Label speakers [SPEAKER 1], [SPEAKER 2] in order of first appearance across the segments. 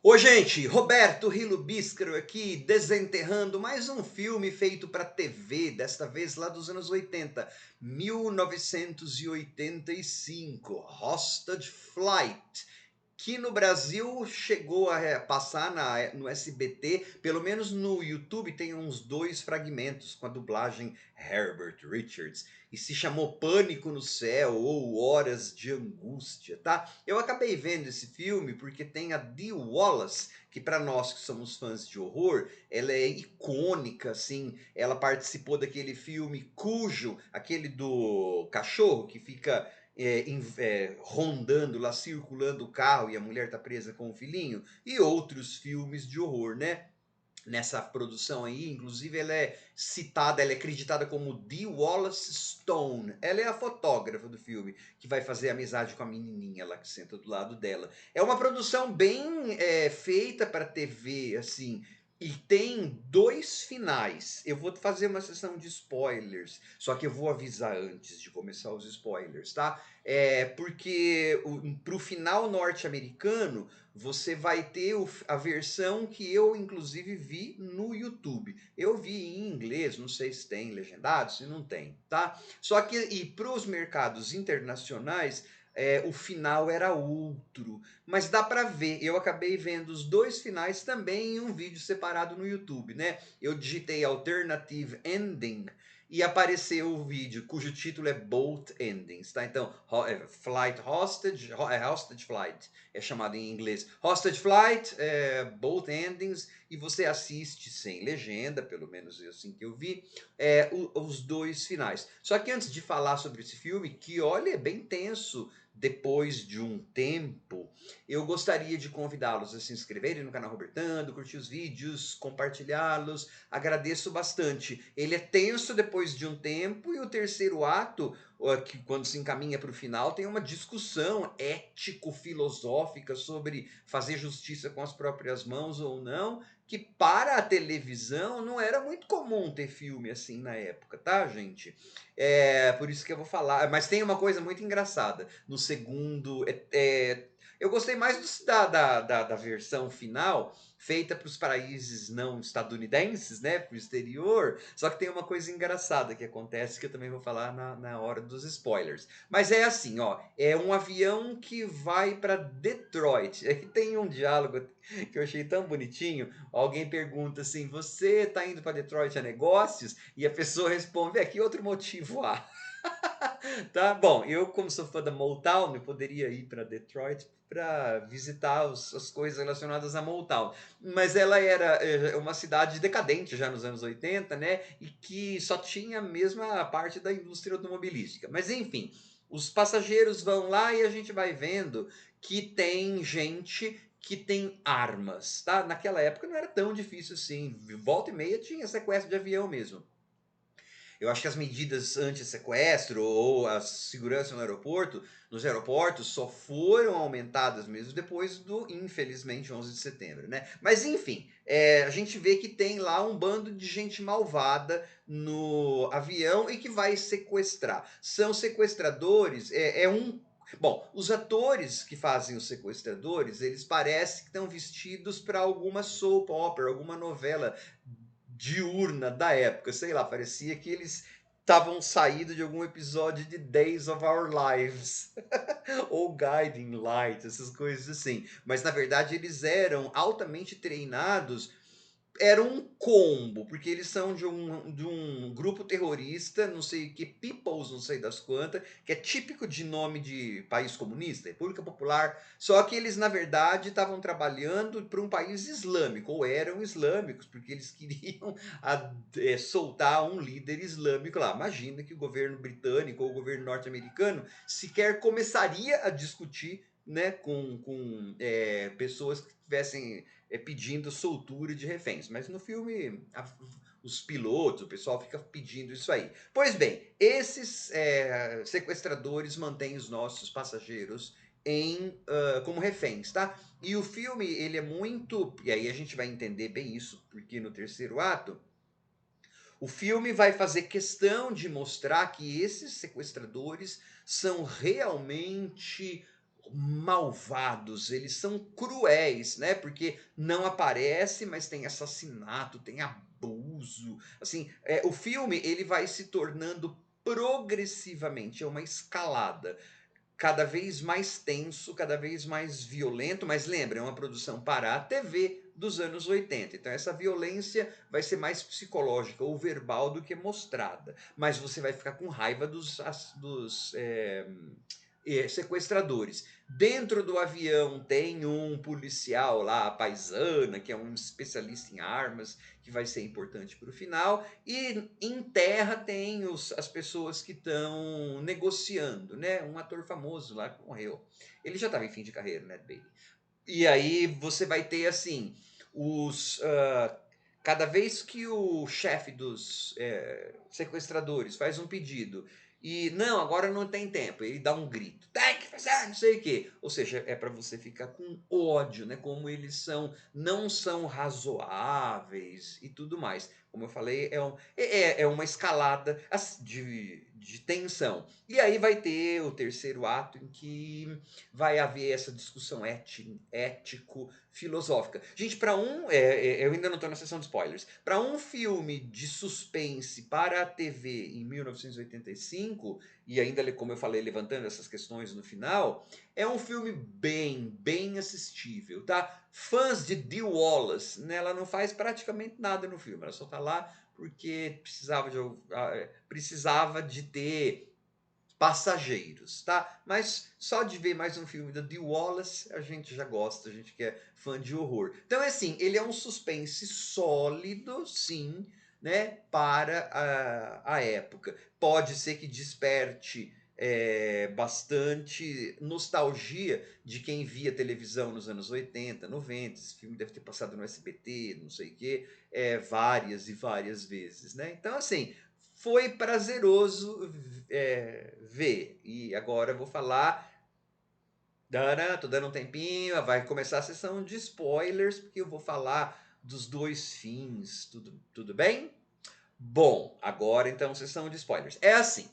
[SPEAKER 1] Ô gente, Roberto Rilo Bíscaro aqui, desenterrando mais um filme feito para TV, desta vez lá dos anos 80, 1985, Hostage Flight, que no Brasil chegou a passar no SBT, pelo menos no YouTube tem uns dois fragmentos com a dublagem Herbert Richards, e se chamou Pânico no Céu ou Horas de Angústia, tá? Eu acabei vendo esse filme porque tem a Dee Wallace, que para nós que somos fãs de horror, ela é icônica, assim, ela participou daquele filme Cujo, aquele do cachorro que fica rondando lá, circulando o carro e a mulher tá presa com o filhinho, e outros filmes de horror, né? Nessa produção aí, inclusive ela é citada, ela é acreditada como Dee Wallace Stone. Ela é a fotógrafa do filme, que vai fazer amizade com a menininha lá que senta do lado dela. É uma produção bem feita para TV, assim, e tem dois finais. Eu vou fazer uma sessão de spoilers, só que eu vou avisar antes de começar os spoilers, tá? Porque pro final norte-americano, você vai ter a versão que eu inclusive vi no YouTube. Eu vi em inglês, não sei se tem legendado, se não tem, tá? Só que e para os mercados internacionais, o final era outro, mas dá para ver. Eu acabei vendo os dois finais também em um vídeo separado no YouTube, né? Eu digitei Alternative Ending e apareceu o vídeo cujo título é Both Endings, tá? Então, Flight Hostage, Hostage Flight é chamado em inglês Hostage Flight, Both Endings, e você assiste sem legenda, pelo menos assim que eu vi, os dois finais. Só que antes de falar sobre esse filme, que olha, é bem tenso, depois de um tempo, eu gostaria de convidá-los a se inscreverem no canal Robertando, curtir os vídeos, compartilhá-los. Agradeço bastante. Ele é tenso depois de um tempo, e o terceiro ato, que quando se encaminha para o final, tem uma discussão ético-filosófica sobre fazer justiça com as próprias mãos ou não, que para a televisão não era muito comum ter filme assim na época, tá, gente? Por isso que eu vou falar. Mas tem uma coisa muito engraçada. No segundo. Eu gostei mais da versão final, feita para os países não estadunidenses, né, para o exterior. Só que tem uma coisa engraçada que acontece que eu também vou falar na hora dos spoilers. Mas é assim, ó, é um avião que vai para Detroit. É que tem um diálogo que eu achei tão bonitinho. Alguém pergunta assim: "Você está indo para Detroit a negócios?" E a pessoa responde: "É, que outro motivo há?" Tá bom, eu como sou fã da Motown, eu poderia ir para Detroit para visitar as coisas relacionadas a Motown, mas ela era uma cidade decadente já nos anos 80, né, e que só tinha a mesma parte da indústria automobilística. Mas enfim, os passageiros vão lá e a gente vai vendo que tem gente que tem armas, tá? Naquela época não era tão difícil assim, volta e meia tinha sequestro de avião mesmo. Eu acho que as medidas anti-sequestro ou a segurança no aeroporto, nos aeroportos só foram aumentadas mesmo depois do, infelizmente, 11 de setembro, né? Mas enfim, a gente vê que tem lá um bando de gente malvada no avião e que vai sequestrar. São sequestradores, Bom, os atores que fazem os sequestradores, eles parecem que estão vestidos para alguma soap opera, alguma novela diurna da época, sei lá, parecia que eles estavam saídos de algum episódio de Days of Our Lives ou Guiding Light, essas coisas assim. Mas na verdade eles eram altamente treinados, era um combo, porque eles são de um grupo terrorista, não sei o que, Peoples, não sei das quantas, que é típico de nome de país comunista, República Popular, só que eles, na verdade, estavam trabalhando para um país islâmico, ou eram islâmicos, porque eles queriam soltar um líder islâmico lá. Imagina que o governo britânico ou o governo norte-americano sequer começaria a discutir, né, com pessoas que tivessem pedindo soltura de reféns. Mas no filme, os pilotos, o pessoal fica pedindo isso aí. Pois bem, esses sequestradores mantêm os nossos passageiros como reféns, tá? E o filme, ele é muito. E aí a gente vai entender bem isso, porque no terceiro ato. O filme vai fazer questão de mostrar que esses sequestradores são realmente malvados, eles são cruéis, né? Porque não aparece, mas tem assassinato, tem abuso. Assim, o filme ele vai se tornando progressivamente, é uma escalada cada vez mais tenso, cada vez mais violento, mas lembra, é uma produção para a TV dos anos 80. Então essa violência vai ser mais psicológica ou verbal do que mostrada. Mas você vai ficar com raiva dos sequestradores. Dentro do avião tem um policial lá, a paisana, que é um especialista em armas, que vai ser importante para o final. E em terra tem as pessoas que estão negociando, né? Um ator famoso lá que morreu. Ele já estava em fim de carreira, né, Bailey? E aí você vai ter assim, os. Cada vez que o chefe dos sequestradores faz um pedido e não, agora não tem tempo, ele dá um grito, tem que fazer, não sei o quê. Ou seja, é para você ficar com ódio, né? Como eles não são razoáveis e tudo mais. Como eu falei, é uma escalada de tensão. E aí vai ter o terceiro ato em que vai haver essa discussão ético-filosófica. Gente, eu ainda não estou na sessão de spoilers. Para um filme de suspense para a TV em 1985, e ainda, como eu falei, levantando essas questões no final, é um filme bem assistível, tá? Fãs de Dee Wallace, né, ela não faz praticamente nada no filme, ela só tá lá porque precisava de ter passageiros, tá? Mas só de ver mais um filme da Dee Wallace, a gente já gosta, a gente que é fã de horror. Então, é assim, ele é um suspense sólido, sim, né, para a época. Pode ser que desperte bastante nostalgia de quem via televisão nos anos 80, 90. Esse filme deve ter passado no SBT, não sei o quê, várias e várias vezes, né? Então, assim, foi prazeroso ver. E agora eu vou falar. Tô dando um tempinho, vai começar a sessão de spoilers, porque eu vou falar dos dois fins. Tudo bem? Bom, agora então sessão de spoilers. É assim: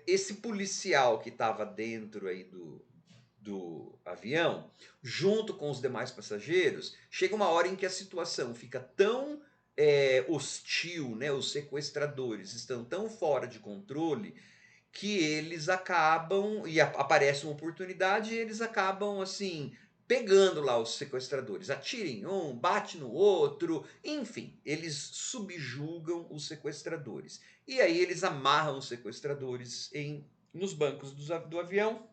[SPEAKER 1] esse policial que estava dentro aí do avião, junto com os demais passageiros, chega uma hora em que a situação fica tão hostil, né? Os sequestradores estão tão fora de controle que eles acabam e aparece uma oportunidade e eles acabam assim pegando lá os sequestradores, atirem um, bate no outro, enfim, eles subjugam os sequestradores. E aí eles amarram os sequestradores nos bancos do avião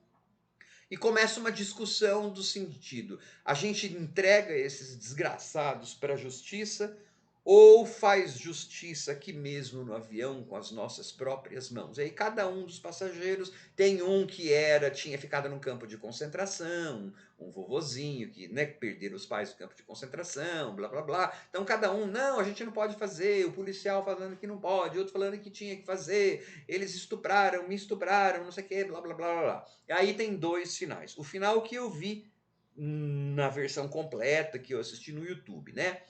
[SPEAKER 1] e começa uma discussão do sentido: a gente entrega esses desgraçados para a justiça ou faz justiça aqui mesmo no avião com as nossas próprias mãos? E aí cada um dos passageiros tem um que tinha ficado num campo de concentração, um vovozinho que, né, perderam os pais no campo de concentração, blá blá blá. Então cada um, não, a gente não pode fazer, o policial falando que não pode, outro falando que tinha que fazer, eles me estupraram, não sei o que, blá blá blá blá. E aí tem dois finais. O final que eu vi na versão completa que eu assisti no YouTube, né?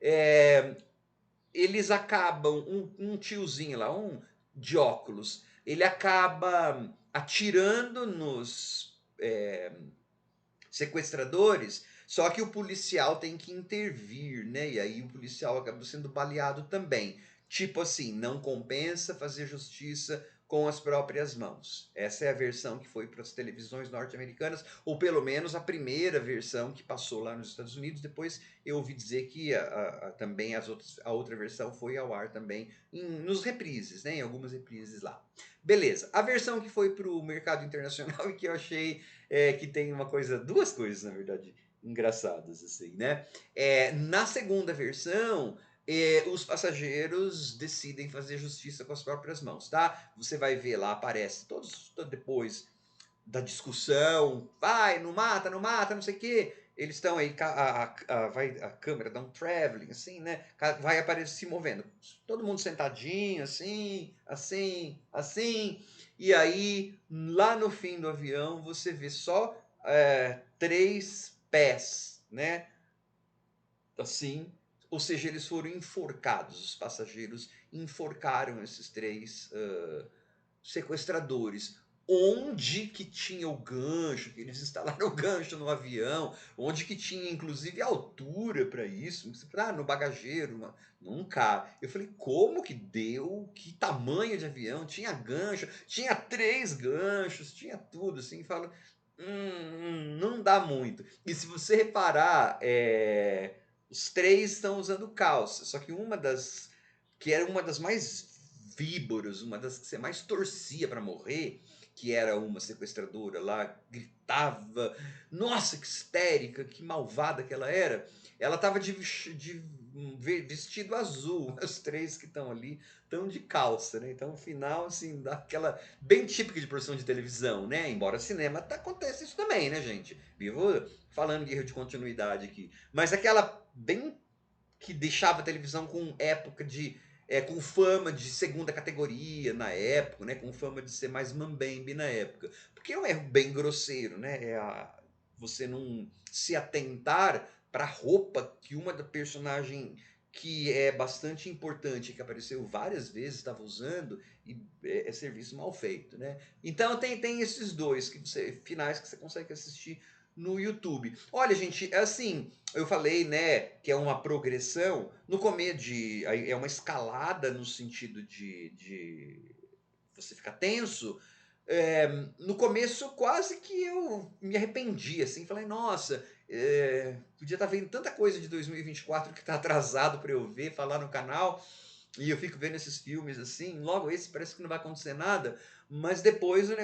[SPEAKER 1] É, eles acabam, um tiozinho lá, um de óculos, ele acaba atirando nos sequestradores, só que o policial tem que intervir, né? E aí o policial acaba sendo baleado também. Tipo assim, não compensa fazer justiça com as próprias mãos. Essa é a versão que foi para as televisões norte-americanas, ou pelo menos a primeira versão que passou lá nos Estados Unidos. Depois eu ouvi dizer que também a outra versão foi ao ar também nos reprises, né? Em algumas reprises lá. Beleza. A versão que foi para o mercado internacional e que eu achei que tem duas coisas, na verdade, engraçadas, assim, né? Na segunda versão, os passageiros decidem fazer justiça com as próprias mãos, tá? Você vai ver lá, aparece depois da discussão, vai, não mata, não mata, não sei o quê. Eles estão aí, a câmera dá um traveling, assim, né? Vai aparecer se movendo. Todo mundo sentadinho, assim, assim, assim. E aí, lá no fim do avião, você vê só três pés, né? Assim, ou seja, eles foram enforcados, os passageiros enforcaram esses três sequestradores. onde que tinha o gancho, que eles instalaram o gancho no avião, onde que tinha inclusive altura para isso. Você fala, no bagageiro, num carro. Eu falei, como que deu? Que tamanho de avião? Tinha gancho, tinha 3 ganchos, tinha tudo assim. Falo, não dá muito. E se você reparar, os 3 estão usando calça, só que que era uma das mais víboras, uma das que você mais torcia para morrer, que era uma sequestradora lá, gritava, nossa, que histérica, que malvada que ela era. Ela estava vestido azul, os 3 que estão ali estão de calça, né? Então, no final, assim, dá aquela bem típica de produção de televisão, né? Embora cinema acontece isso também, né, gente? Vivo falando de erro de continuidade aqui, mas aquela bem que deixava a televisão com época com fama de segunda categoria na época, né? Com fama de ser mais mambembe na época. Porque é um erro bem grosseiro, né? Você não se atentar para a roupa que uma da personagem que é bastante importante, que apareceu várias vezes, estava usando, e é serviço mal feito, né? Então tem esses dois finais que você consegue assistir no YouTube. Olha, gente, é assim, eu falei, né, que é uma progressão, no começo é uma escalada no sentido de você ficar tenso. No começo quase que eu me arrependi, assim, falei, nossa, podia estar vendo tanta coisa de 2024 que está atrasado para eu ver, falar no canal, e eu fico vendo esses filmes assim, logo esse parece que não vai acontecer nada, mas depois o negócio